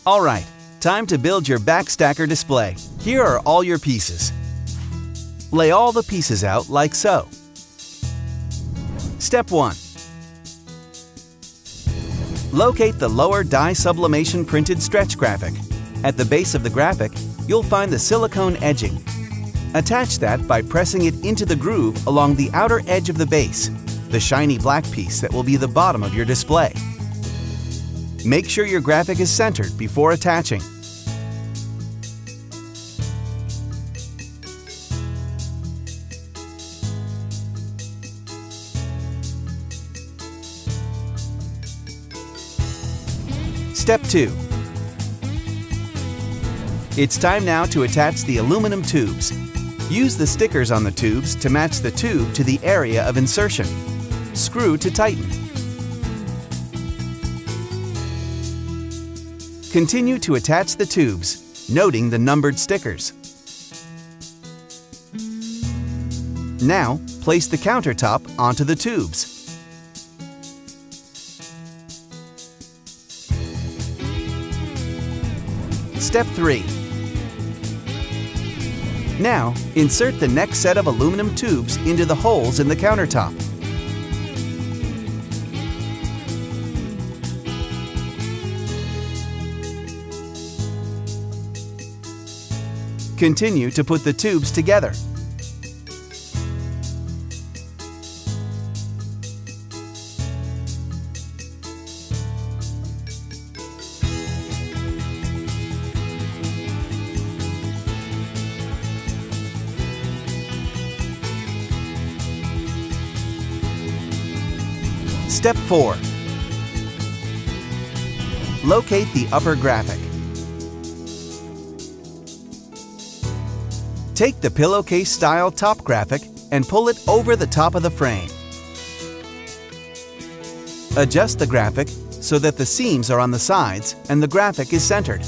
Alright, time to build your back stacker display. Here are all your pieces. Lay all the pieces out like so. Step 1. Locate the lower dye sublimation printed stretch graphic. At the base of the graphic, you'll find the silicone edging. Attach that by pressing it into the groove along the outer edge of the base, the shiny black piece that will be the bottom of your display. Make sure your graphic is centered before attaching. Step 2. It's time now to attach the aluminum tubes. Use the stickers on the tubes to match the tube to the area of insertion. Screw to tighten. Continue to attach the tubes, noting the numbered stickers. Now, place the countertop onto the tubes. Step 3. Now, insert the next set of aluminum tubes into the holes in the countertop. Continue to put the tubes together. Step 4. Locate the upper graphic. Take the pillowcase-style top graphic and pull it over the top of the frame. Adjust the graphic so that the seams are on the sides and the graphic is centered.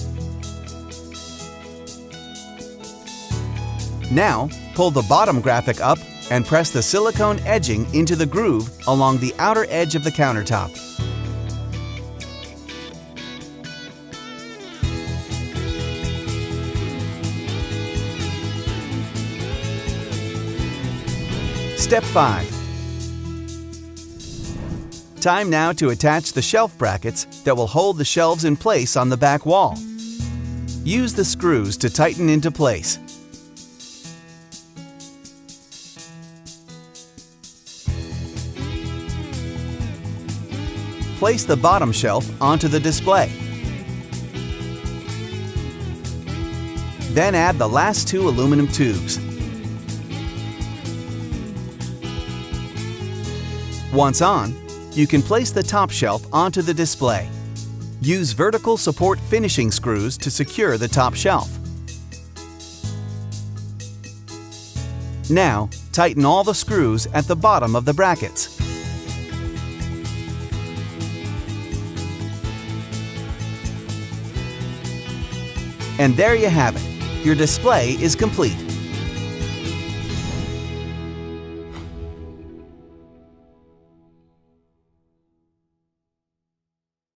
Now, pull the bottom graphic up and press the silicone edging into the groove along the outer edge of the countertop. Step 5. Time now to attach the shelf brackets that will hold the shelves in place on the back wall. Use the screws to tighten into place. Place the bottom shelf onto the display. Then add the last 2 aluminum tubes. Once on, you can place the top shelf onto the display. Use vertical support finishing screws to secure the top shelf. Now, tighten all the screws at the bottom of the brackets. And there you have it. Your display is complete.